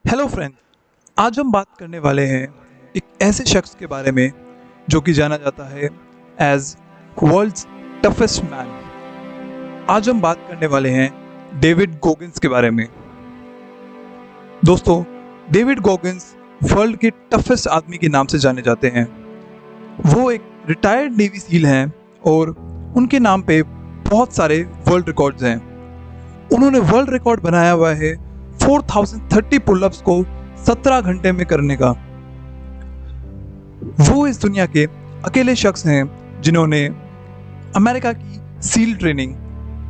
Hello friend, आज हम बात करने वाले हैं एक ऐसे शख्स के बारे में जो कि जाना जाता है एज वर्ल्ड्स टफेस्ट मैन। आज हम बात करने वाले हैं डेविड गॉगिंस के बारे में। दोस्तों, डेविड गॉगिंस वर्ल्ड के टफेस्ट आदमी के नाम से जाने जाते हैं। वो एक रिटायर्ड नेवी सील हैं और उनके नाम पे बहुत सारे वर्ल्ड रिकॉर्ड्स हैं। उन्होंने वर्ल्ड रिकॉर्ड बनाया हुआ है 4030 पुलअप्स को 17 घंटे में करने का। वो इस दुनिया के अकेले शख्स हैं जिन्होंने अमेरिका की seal training,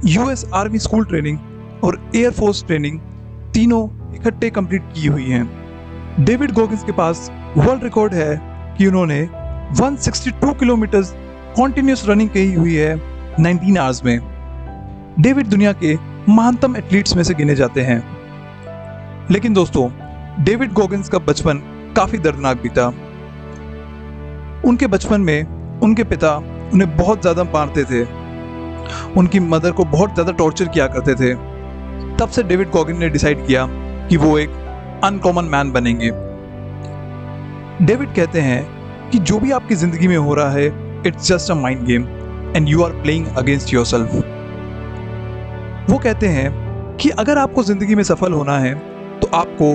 US army school training और एयरफोर्स ट्रेनिंग तीनों इकट्ठे कंप्लीट की हुई हैं। डेविड गॉगिंस के पास वर्ल्ड रिकॉर्ड है कि उन्होंने 162 किलोमीटर कॉन्टिन्यूस रनिंग की हुई है 19 आवर्स में। डेविड दुनिया के महानतम एथलीट्स में से गिने जाते हैं। लेकिन दोस्तों, डेविड गॉगिंस का बचपन काफी दर्दनाक बीता। उनके बचपन में उनके पिता उन्हें बहुत ज्यादा मारते थे, उनकी मदर को बहुत ज्यादा टॉर्चर किया करते थे। तब से डेविड गॉगिंस ने डिसाइड किया कि वो एक अनकॉमन मैन बनेंगे। डेविड कहते हैं कि जो भी आपकी जिंदगी में हो रहा है, it's just a mind game and you are playing against yourself. वो कहते हैं कि अगर आपको जिंदगी में सफल होना है तो आपको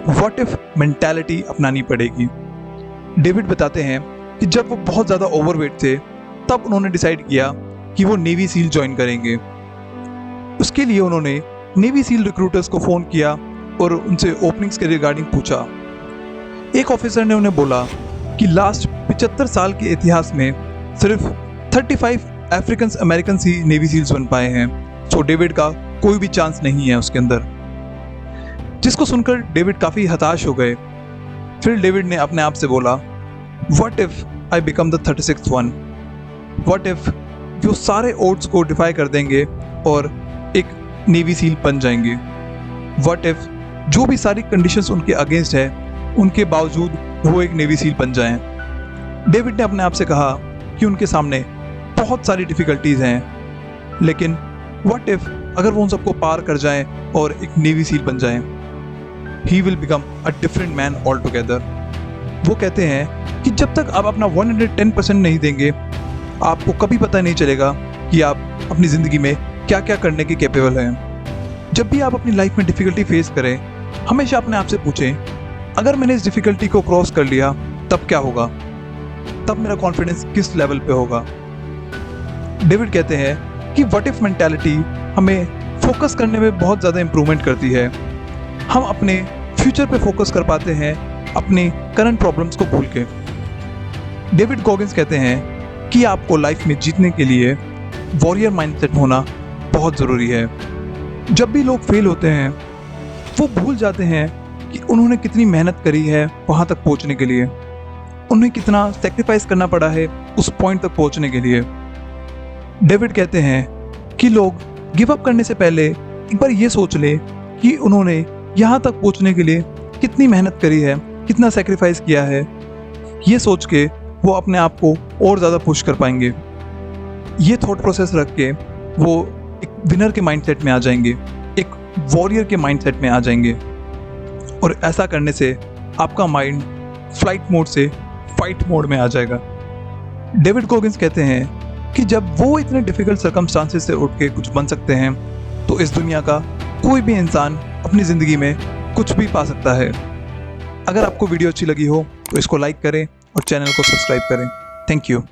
व्हाट इफ मेंटालिटी अपनानी पड़ेगी। डेविड बताते हैं कि जब वो बहुत ज़्यादा ओवरवेट थे तब उन्होंने डिसाइड किया कि वो नेवी सील ज्वाइन करेंगे। उसके लिए उन्होंने नेवी सील रिक्रूटर्स को फ़ोन किया और उनसे ओपनिंग्स के रिगार्डिंग पूछा। एक ऑफिसर ने उन्हें बोला कि लास्ट 75 साल के इतिहास में सिर्फ 35 अफ्रीकन अमेरिकन ही नेवी सील्स बन पाए हैं, सो डेविड का कोई भी चांस नहीं है उसके अंदर। जिसको सुनकर डेविड काफ़ी हताश हो गए। फिर डेविड ने अपने आप से बोला, what if I become the 36th one. What if जो सारे ओड्स को डिफाई कर देंगे और एक नेवी सील बन जाएंगे। व्हाट इफ जो भी सारी कंडीशंस उनके अगेंस्ट है उनके बावजूद वो एक नेवी सील बन जाएं। डेविड ने अपने आप से कहा कि उनके सामने बहुत सारी डिफिकल्टीज हैं, लेकिन व्हाट इफ अगर वो उन सबको पार कर जाएं और एक नेवी सील बन जाएं, he will become a different man altogether। वो कहते हैं कि जब तक आप अपना 110% नहीं देंगे, आपको कभी पता नहीं चलेगा कि आप अपनी ज़िंदगी में क्या क्या करने के कैपेबल हैं। जब भी आप अपनी लाइफ में डिफ़िकल्टी फेस करें, हमेशा अपने आप से पूछें, अगर मैंने इस डिफ़िकल्टी को क्रॉस कर लिया तब क्या होगा, तब मेरा कॉन्फिडेंस किस लेवल पे होगा। डेविड कहते हैं कि व्हाट इफ मेंटालिटी हमें फोकस करने में बहुत ज़्यादा इम्प्रूवमेंट करती है। हम अपने फ्यूचर पे फोकस कर पाते हैं अपने करंट प्रॉब्लम्स को भूल के। डेविड गॉगिंस कहते हैं कि आपको लाइफ में जीतने के लिए वॉरियर माइंडसेट होना बहुत ज़रूरी है। जब भी लोग फेल होते हैं वो भूल जाते हैं कि उन्होंने कितनी मेहनत करी है वहाँ तक पहुँचने के लिए, उन्हें कितना सेक्रीफाइस करना पड़ा है उस पॉइंट तक पहुँचने के लिए। डेविड कहते हैं कि लोग गिव अप करने से पहले एक बार ये सोच ले कि उन्होंने यहाँ तक पहुँचने के लिए कितनी मेहनत करी है, कितना सेक्रीफाइस किया है। ये सोच के वो अपने आप को और ज़्यादा पुश कर पाएंगे। ये थॉट प्रोसेस रख के वो एक विनर के माइंडसेट में आ जाएंगे, एक वॉरियर के माइंडसेट में आ जाएंगे। और ऐसा करने से आपका माइंड फ्लाइट मोड से फाइट मोड में आ जाएगा। डेविड गॉगिंस कहते हैं कि जब वो इतने डिफ़िकल्ट सर्कमस्टांसेस से उठ के कुछ बन सकते हैं तो इस दुनिया का कोई भी इंसान अपनी ज़िंदगी में कुछ भी पा सकता है। अगर आपको वीडियो अच्छी लगी हो तो इसको लाइक करें और चैनल को सब्सक्राइब करें। Thank you.